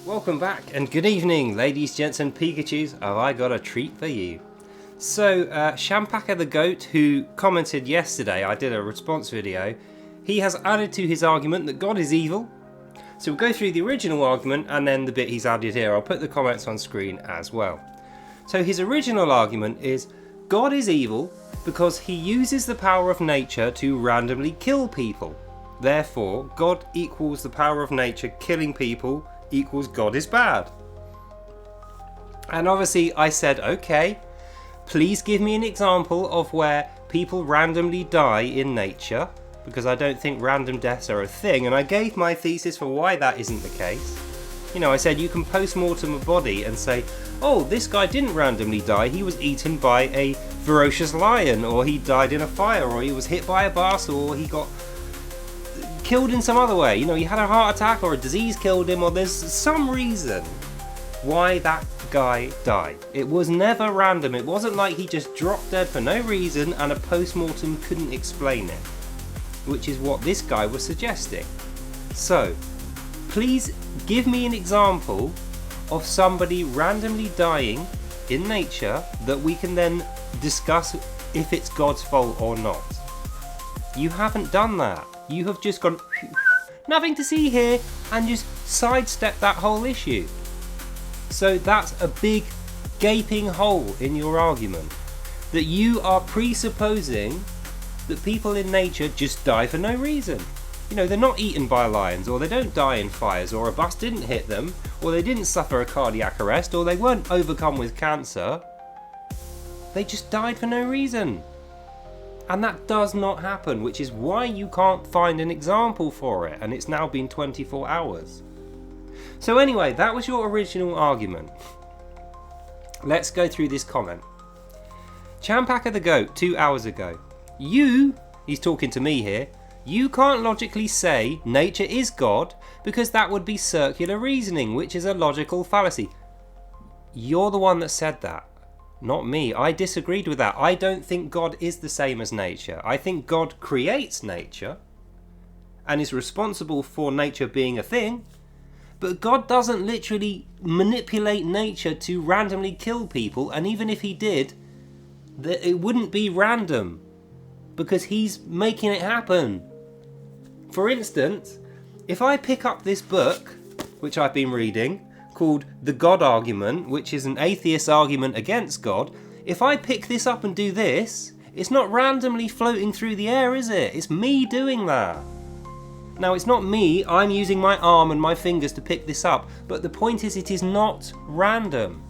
Welcome back and good evening, ladies, gents and Pikachus. Have I got a treat for you? So, Champakagoat, who commented yesterday, I did a response video, he has added to his argument that God is evil. So we'll go through the original argument and then the bit he's added here. I'll put the comments on screen as well. So his original argument is God is evil because he uses the power of nature to randomly kill people. Therefore, God equals the power of nature killing people equals God is bad. And obviously I said, okay, please give me an example of where people randomly die in nature, because I don't think random deaths are a thing, and I gave my thesis for why that isn't the case. You know, I said you can post-mortem a body and say, oh, this guy didn't randomly die, he was eaten by a ferocious lion, or he died in a fire, or he was hit by a bus, or he got killed in some other way. You know, he had a heart attack or a disease killed him, or there's some reason why that guy died. It was never random. It wasn't like he just dropped dead for no reason and a post-mortem couldn't explain it, which is what this guy was suggesting. So, please give me an example of somebody randomly dying in nature that we can then discuss if it's God's fault or not. You haven't done that. You have just gone, nothing to see here, and just sidestepped that whole issue. So that's a big gaping hole in your argument, that you are presupposing that people in nature just die for no reason. You know, they're not eaten by lions, or they don't die in fires, or a bus didn't hit them, or they didn't suffer a cardiac arrest, or they weren't overcome with cancer. They just died for no reason. And that does not happen, which is why you can't find an example for it, and it's now been 24 hours. So anyway, that was your original argument. Let's go through this comment. Champakagoat 2 hours ago. He's talking to me here, you can't logically say nature is God because that would be circular reasoning, which is a logical fallacy. You're the one that said that. Not me. I disagreed with that. I don't think God is the same as nature. I think God creates nature and is responsible for nature being a thing, but God doesn't literally manipulate nature to randomly kill people, and even if he did, it wouldn't be random because he's making it happen. For instance, if I pick up this book, which I've been reading, called The God Argument, which is an atheist argument against God, if I pick this up and do this, it's not randomly floating through the air, is it? It's me doing that. Now, it's not me, I'm using my arm and my fingers to pick this up, but the point is it is not random.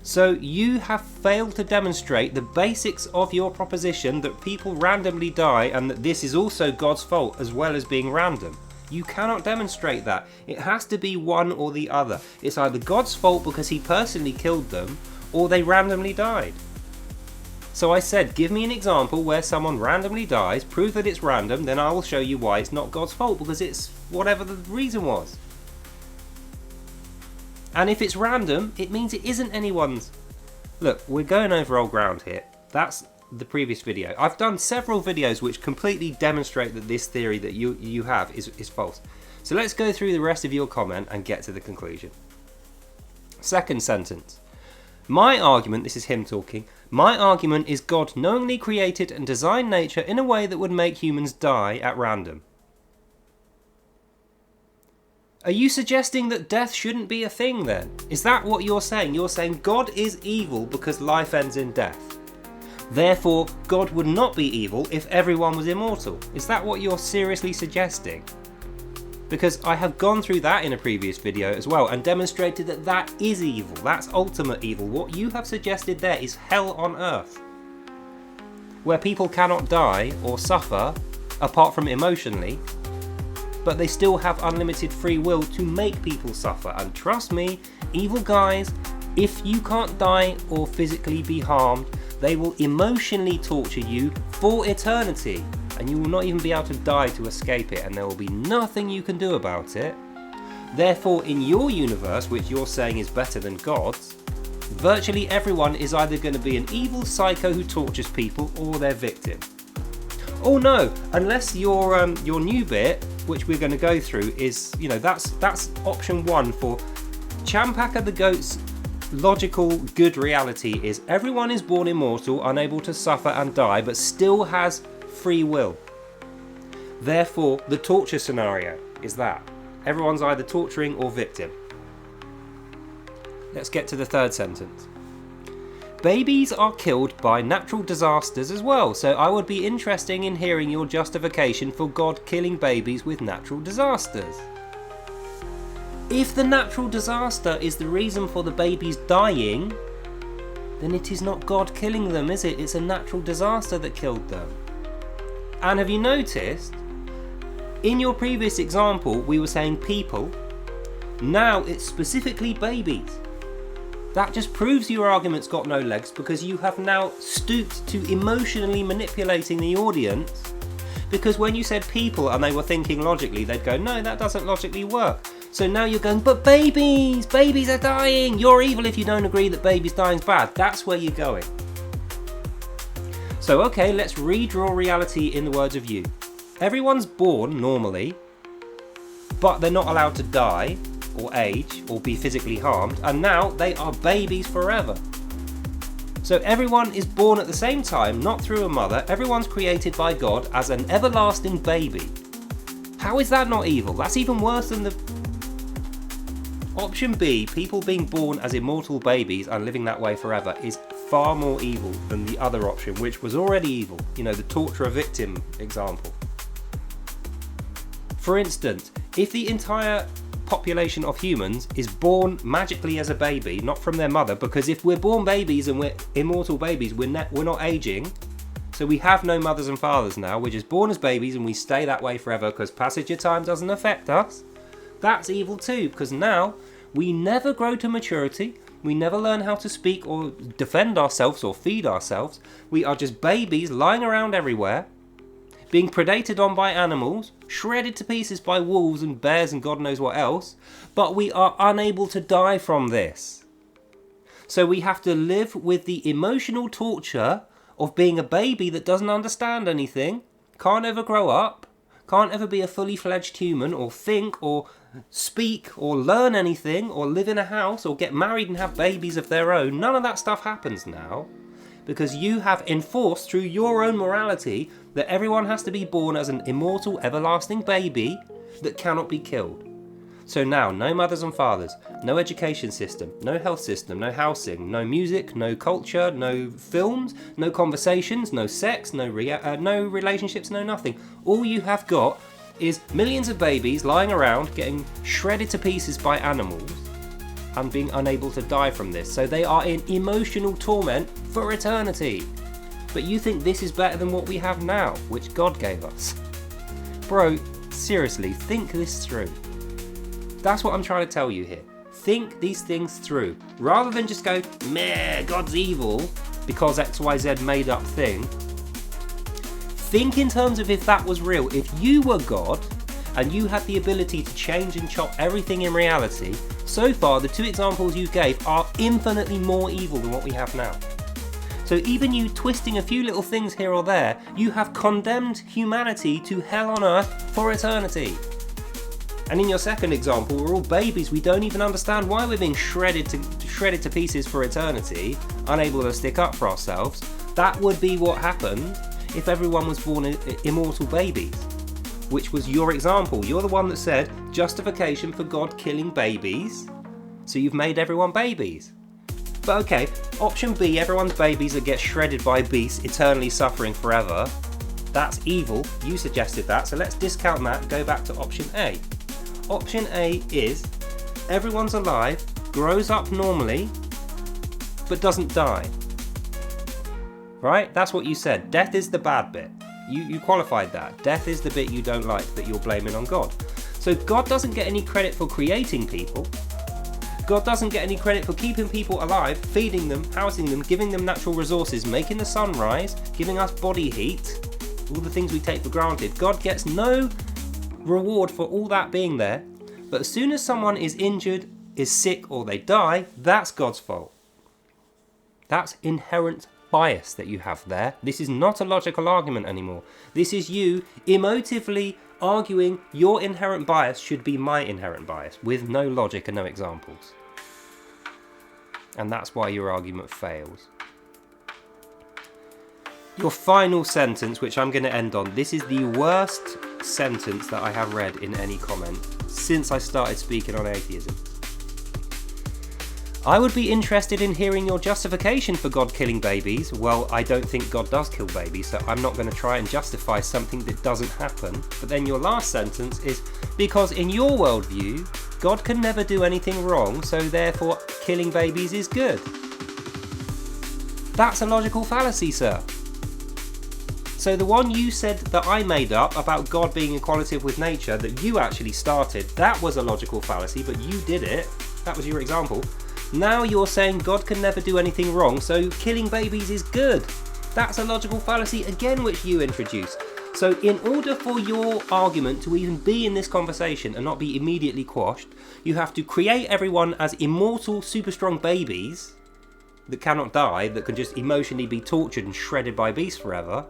So you have failed to demonstrate the basics of your proposition that people randomly die and that this is also God's fault as well as being random. You cannot demonstrate that. It has to be one or the other. It's either God's fault because he personally killed them, or they randomly died. So I said, give me an example where someone randomly dies, prove that it's random, then I will show you why it's not God's fault, because it's whatever the reason was. And if it's random, it means it isn't anyone's. Look, we're going over old ground here. That's the previous video. I've done several videos which completely demonstrate that this theory that you have is false. So let's go through the rest of your comment and get to the conclusion. Second sentence. My argument, this is him talking, my argument is God knowingly created and designed nature in a way that would make humans die at random. Are you suggesting that death shouldn't be a thing then? Is that what you're saying? You're saying God is evil because life ends in death. Therefore, God would not be evil if everyone was immortal. Is that what you're seriously suggesting? Because I have gone through that in a previous video as well and demonstrated that that is evil. That's ultimate evil. What you have suggested there is hell on earth, where people cannot die or suffer apart from emotionally, but they still have unlimited free will to make people suffer. And trust me, evil guys, if you can't die or physically be harmed, they will emotionally torture you for eternity, and you will not even be able to die to escape it, and there will be nothing you can do about it. Therefore, in your universe, which you're saying is better than God's, virtually everyone is either going to be an evil psycho who tortures people or their victim. Oh no, unless your new bit which we're going to go through, is, that's option 1 for Champaka the Goat's logical good reality is everyone is born immortal, unable to suffer and die, but still has free will. Therefore, the torture scenario is that everyone's either torturing or victim. Let's get to the third sentence. Babies are killed by natural disasters as well, so I would be interested in hearing your justification for God killing babies with natural disasters. If the natural disaster is the reason for the babies dying, then it is not God killing them, is it? It's a natural disaster that killed them. And have you noticed, in your previous example, we were saying people. Now it's specifically babies. That just proves your argument's got no legs, because you have now stooped to emotionally manipulating the audience. Because when you said people and they were thinking logically, they'd go, no, that doesn't logically work. So now you're going, but babies are dying. You're evil if you don't agree that babies dying's bad. That's where you're going. So okay, let's redraw reality in the words of you. Everyone's born normally, but they're not allowed to die or age or be physically harmed, and now they are babies forever. So everyone is born at the same time, not through a mother. Everyone's created by God as an everlasting baby. How is that not evil? That's even worse than the option B, people being born as immortal babies and living that way forever, is far more evil than the other option, which was already evil. The torturer victim example. For instance, if the entire population of humans is born magically as a baby, not from their mother, because if we're born babies and we're immortal babies, we're not aging, so we have no mothers and fathers now, we're just born as babies and we stay that way forever because passage of time doesn't affect us. That's evil too, because now we never grow to maturity, we never learn how to speak or defend ourselves or feed ourselves. We are just babies lying around everywhere, being predated on by animals, shredded to pieces by wolves and bears and God knows what else, but we are unable to die from this. So we have to live with the emotional torture of being a baby that doesn't understand anything, can't ever grow up, can't ever be a fully fledged human or think or speak or learn anything or live in a house or get married and have babies of their own. None of that stuff happens now, because you have enforced through your own morality that everyone has to be born as an immortal, everlasting baby that cannot be killed. So now, no mothers and fathers, no education system, no health system, no housing, no music, no culture, no films, no conversations, no sex, no relationships, no nothing. All you have got is millions of babies lying around getting shredded to pieces by animals and being unable to die from this. So they are in emotional torment for eternity. But you think this is better than what we have now, which God gave us. Bro, seriously, think this through. That's what I'm trying to tell you here. Think these things through. Rather than just go, meh, God's evil, because XYZ made up thing. Think in terms of if that was real. If you were God, and you had the ability to change and chop everything in reality, so far the two examples you gave are infinitely more evil than what we have now. So even you twisting a few little things here or there, you have condemned humanity to hell on earth for eternity. And in your second example, we're all babies, we don't even understand why we're being shredded to pieces for eternity, unable to stick up for ourselves. That would be what happened if everyone was born immortal babies, which was your example. You're the one that said justification for God killing babies, so you've made everyone babies. But okay, option B, everyone's babies that get shredded by beasts, eternally suffering forever. That's evil, you suggested that, so let's discount that and go back to option A. Option A is everyone's alive, grows up normally, but doesn't die. Right? That's what you said. Death is the bad bit. You qualified that. Death is the bit you don't like that you're blaming on God. So God doesn't get any credit for creating people. God doesn't get any credit for keeping people alive, feeding them, housing them, giving them natural resources, making the sun rise, giving us body heat, all the things we take for granted. God gets no reward for all that being there, but as soon as someone is injured, is sick, or they die, that's God's fault. That's inherent bias that you have there. This is not a logical argument anymore. This is you emotively arguing your inherent bias should be my inherent bias, with no logic and no examples. And that's why your argument fails. Your final sentence, which I'm going to end on, this is the worst sentence that I have read in any comment since I started speaking on atheism. I would be interested in hearing your justification for God killing babies. Well, I don't think God does kill babies, so I'm not going to try and justify something that doesn't happen. But then your last sentence is, because in your worldview, God can never do anything wrong, so therefore killing babies is good. That's a logical fallacy, sir. So the one you said that I made up about God being equalitative with nature, that you actually started, that was a logical fallacy, but you did it. That was your example. Now you're saying God can never do anything wrong, so killing babies is good. That's a logical fallacy again, which you introduced. So in order for your argument to even be in this conversation and not be immediately quashed, you have to create everyone as immortal, super strong babies that cannot die, that can just emotionally be tortured and shredded by beasts forever.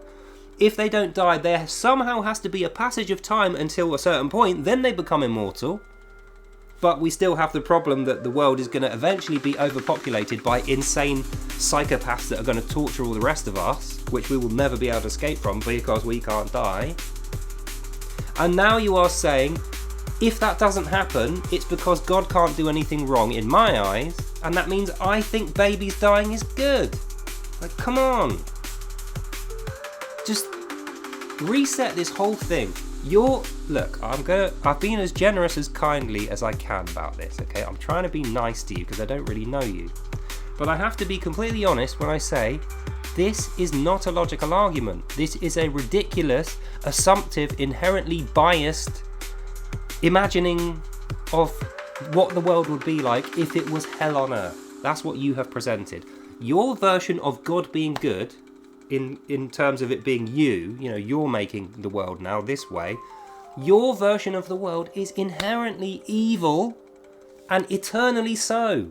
If they don't die, there somehow has to be a passage of time until a certain point, then they become immortal. But we still have the problem that the world is going to eventually be overpopulated by insane psychopaths that are going to torture all the rest of us, which we will never be able to escape from because we can't die. And now you are saying, if that doesn't happen, it's because God can't do anything wrong in my eyes, and that means I think babies dying is good. Like, come on. Just reset this whole thing. Look, I've been as generous as kindly as I can about this, okay? I'm trying to be nice to you because I don't really know you. But I have to be completely honest when I say this is not a logical argument. This is a ridiculous, assumptive, inherently biased imagining of what the world would be like if it was hell on earth. That's what you have presented. Your version of God being good, in terms of it being you're making the world now this way, your version of the world is inherently evil and eternally so.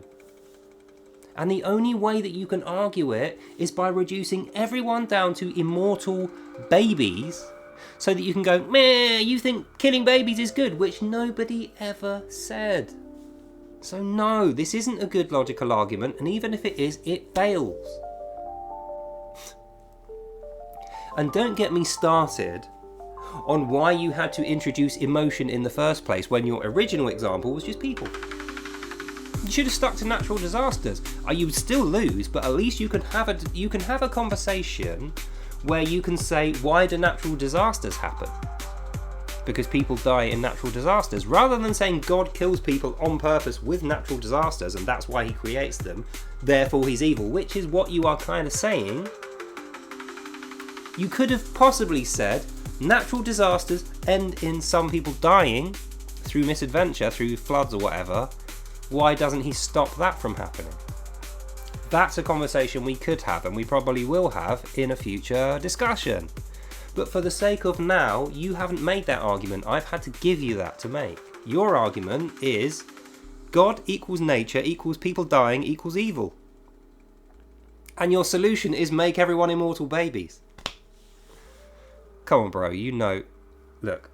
And the only way that you can argue it is by reducing everyone down to immortal babies, so that you can go, meh, you think killing babies is good, which nobody ever said. So no, this isn't a good logical argument, and even if it is, it fails. And don't get me started on why you had to introduce emotion in the first place when your original example was just people. You should have stuck to natural disasters. You would still lose, but at least you can have a conversation where you can say, why do natural disasters happen? Because people die in natural disasters, rather than saying God kills people on purpose with natural disasters and that's why he creates them, therefore he's evil, which is what you are kind of saying. You could have possibly said natural disasters end in some people dying through misadventure, through floods or whatever. Why doesn't he stop that from happening? That's a conversation we could have, and we probably will have in a future discussion. But for the sake of now, you haven't made that argument. I've had to give you that to make. Your argument is God equals nature equals people dying equals evil. And your solution is make everyone immortal babies. Come on, bro, look,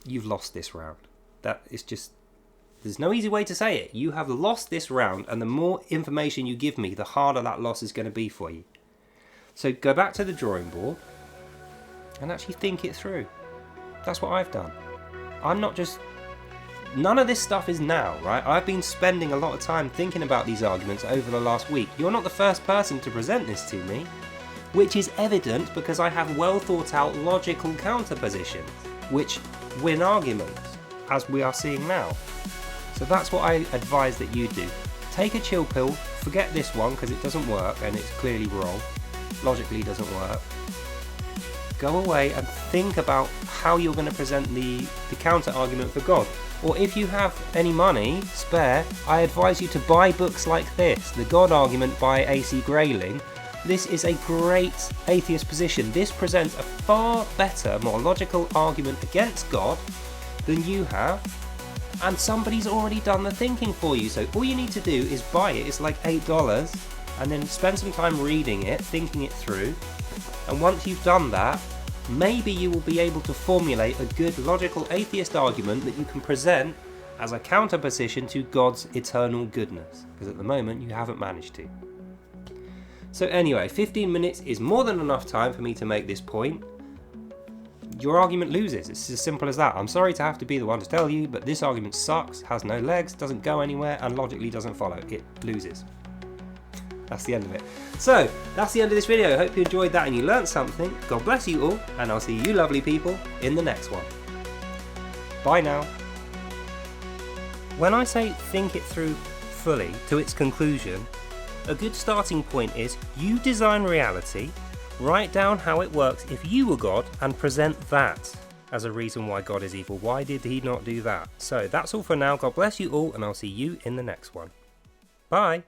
you've lost this round. That is just, there's no easy way to say it. You have lost this round, and the more information you give me, the harder that loss is going to be for you. So go back to the drawing board and actually think it through. That's what I've done. None of this stuff is now, right? I've been spending a lot of time thinking about these arguments over the last week. You're not the first person to present this to me, which is evident because I have well thought out logical counterpositions, which win arguments, as we are seeing now. So that's what I advise that you do. Take a chill pill, forget this one because it doesn't work and it's clearly wrong, logically doesn't work. Go away and think about how you're going to present the counter argument for God. Or if you have any money spare, I advise you to buy books like this, The God Argument by A.C. Grayling. This is a great atheist position. This presents a far better, more logical argument against God than you have, and somebody's already done the thinking for you. So all you need to do is buy it. It's like $8, and then spend some time reading it, thinking it through. And once you've done that, maybe you will be able to formulate a good logical atheist argument that you can present as a counterposition to God's eternal goodness, because at the moment you haven't managed to. So anyway, 15 minutes is more than enough time for me to make this point. Your argument loses. It's as simple as that. I'm sorry to have to be the one to tell you, but this argument sucks, has no legs, doesn't go anywhere, and logically doesn't follow. It loses. That's the end of it. So, that's the end of this video. I hope you enjoyed that and you learned something. God bless you all, and I'll see you lovely people in the next one. Bye now. When I say think it through fully to its conclusion, a good starting point is you design reality, write down how it works if you were God, and present that as a reason why God is evil. Why did he not do that? So that's all for now. God bless you all, and I'll see you in the next one. Bye.